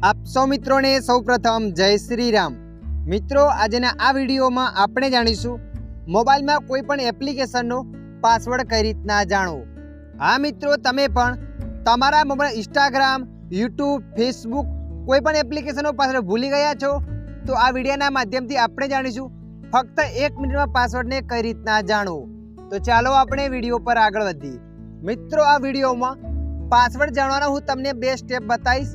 आप सौ मित्रों ने सौ प्रथम जय श्री राम। मित्रों આજના આ વિડીયોમાં આપણે જાણીશું મોબાઈલમાં કોઈ પણ એપ્લિકેશનનો પાસવર્ડ કઈ રીતના જાણવો। હા મિત્રો, તમે પણ તમારા મોબાઈલ ઇન્સ્ટાગ્રામ, યુટ્યુબ, ફેસબુક કોઈ પણ એપ્લિકેશનનો પાસવર્ડ ભૂલી ગયા છો તો આ વિડીયોના માધ્યમથી આપણે જાણીશું ફક્ત 1 મિનિટમાં પાસવર્ડને કઈ રીતના જાણવો। તો ચાલો આપણે વિડીયો પર આગળ વધીએ। મિત્રો, આ વિડીયોમાં પાસવર્ડ જાણવાના હું તમને 2 સ્ટેપ બતાવીશ।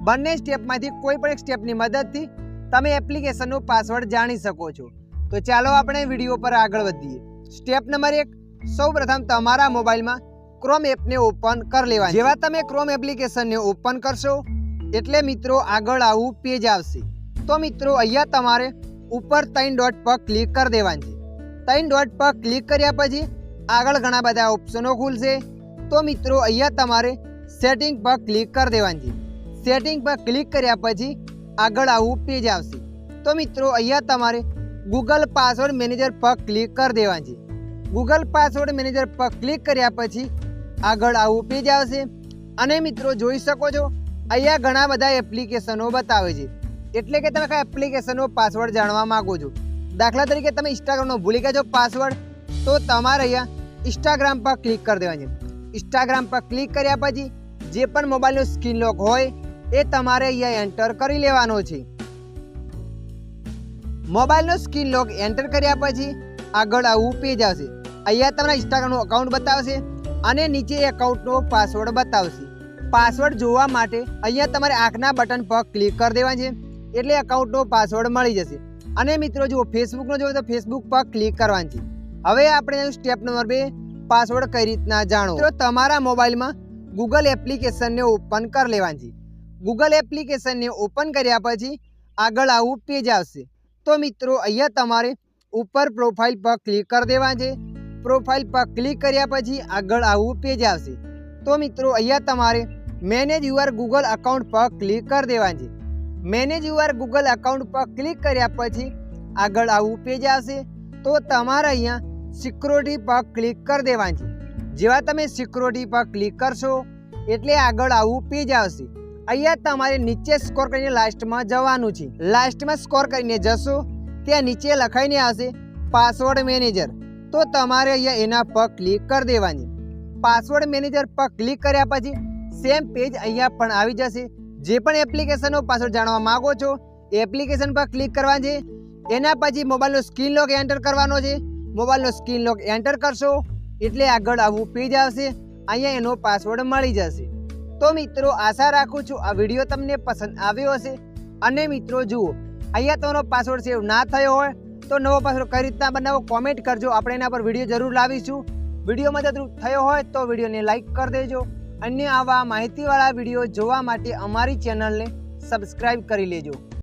બંને સ્ટેપમાંથી કોઈ પણ એક સ્ટેપની મદદથી તમે એપ્લિકેશનનો પાસવર્ડ જાણી શકો છો। તો ચાલો આપણે વિડીયો પર આગળ વધીએ। સ્ટેપ નંબર 1, સૌપ્રથમ તમારા મોબાઈલમાં ક્રોમ એપને ઓપન કરી લેવાની। જેવા તમે ક્રોમ એપ્લિકેશનને ઓપન કરશો એટલે મિત્રો આગળ આવું પેજ આવશે। તો મિત્રો અહીંયા તમારે ઉપર 3 ડોટ પર ક્લિક કરી દેવાની છે। 3 ડોટ પર ક્લિક કર્યા પછી આગળ ઘણા બધા ઓપ્શનો ખુલશે। તો મિત્રો અહીંયા તમારે સેટિંગ પર ક્લિક કરી દેવાની છે। સેટિંગ પર ક્લિક કર્યા પછી આગળ આવું પેજ આવશે। તો મિત્રો અહીંયા તમારે ગૂગલ પાસવર્ડ મેનેજર પર ક્લિક કરી દેવાનું છે। ગૂગલ પાસવર્ડ મેનેજર પર ક્લિક કર્યા પછી આગળ આવું પેજ આવશે અને મિત્રો જોઈ શકો છો અહીંયા ઘણા બધા એપ્લિકેશનો બતાવે છે। એટલે કે તમે કયા એપ્લિકેશનનો પાસવર્ડ જાણવા માંગો છો। દાખલા તરીકે તમે ઇન્સ્ટાગ્રામનો ભૂલી ગયા છો પાસવર્ડ, તો તમારે અહીંયા ઇન્સ્ટાગ્રામ પર ક્લિક કરી દેવાનું છે। ઇન્સ્ટાગ્રામ પર ક્લિક કર્યા પછી જે પણ મોબાઈલનો સ્ક્રીન લોક હોય એ તમારે અહીંયા એન્ટર કરી લેવાનો છે। મોબાઈલનો સ્ક્રીન લોક એન્ટર કર્યા પછી આગળ આવું પેજ આવશે। અહીંયા તમારા ઇન્સ્ટાગ્રામનું અકાઉન્ટ બતાવશે અને નીચે એકાઉન્ટનો પાસવર્ડ બતાવશે। પાસવર્ડ જોવા માટે અહીંયા તમારે આંખના બટન પર ક્લિક કરી દેવાનું છે એટલે એકાઉન્ટનો પાસવર્ડ મળી જશે। અને મિત્રો જો ફેસબુકનો જોઈએ તો ફેસબુક પર ક્લિક કરવાનું છે। હવે આપણે સ્ટેપ નંબર 2, પાસવર્ડ કઈ રીતના જાણો। તો તમારા મોબાઈલમાં ગૂગલ એપ્લિકેશનને ઓપન કરી લેવાની છે। ગૂગલ એપ્લિકેશનને ઓપન કર્યા પછી આગળ આવું પેજ આવશે। તો મિત્રો અહીંયા તમારે ઉપર પ્રોફાઇલ પર ક્લિક કરી દેવાનું છે। પ્રોફાઇલ પર ક્લિક કર્યા પછી આગળ આવું પેજ આવશે। તો મિત્રો અહીંયા તમારે મેનેજ યુઅર ગૂગલ અકાઉન્ટ પર ક્લિક કરી દેવાનું છે। મેનેજ યુઅર ગૂગલ અકાઉન્ટ પર ક્લિક કર્યા પછી આગળ આવું પેજ આવશે। તો તમારે અહીંયા સિક્યોરિટી પર ક્લિક કરી દેવાનું છે। જેવા તમે સિક્યોરિટી પર ક્લિક કરશો એટલે આગળ આવું પેજ આવશે। અહીંયા તમારે નીચે સ્કોર કરીને લાસ્ટમાં જવાનું છે। લાસ્ટમાં સ્કોર કરીને જશો ત્યાં નીચે લખાઈને આવશે પાસવર્ડ મેનેજર। તો તમારે અહીંયા એના પર ક્લિક કરી દેવાની। પાસવર્ડ મેનેજર પર ક્લિક કર્યા પછી સેમ પેજ અહીંયા પણ આવી જશે। જે પણ એપ્લિકેશનનો પાસવર્ડ જાણવા માંગો છો એપ્લિકેશન પર ક્લિક કરવાનું છે। એના પછી મોબાઈલનો સ્ક્રીન લોક એન્ટર કરવાનો છે। મોબાઈલનો સ્ક્રીન લોક એન્ટર કરશો એટલે આગળ આવું પેજ આવશે। અહીંયા એનો પાસવર્ડ મળી જશે। તો મિત્રો આશા રાખું છું આ વિડીયો તમને પસંદ આવ્યો હશે। અને મિત્રો જુઓ અહીંયા તમારો પાસવર્ડ સેવ ના થયો હોય તો નવો પાસવર્ડ કઈ રીતના બનાવો કોમેન્ટ કરજો। આપણે એના પર વિડીયો જરૂર લાવીશું। વિડીયો મદદરૂપ થયો હોય તો વિડીયોને લાઈક કરી દેજો। અન્ય આવા માહિતીવાળા વિડીયો જોવા માટે અમારી ચેનલને સબસ્ક્રાઈબ કરી લેજો।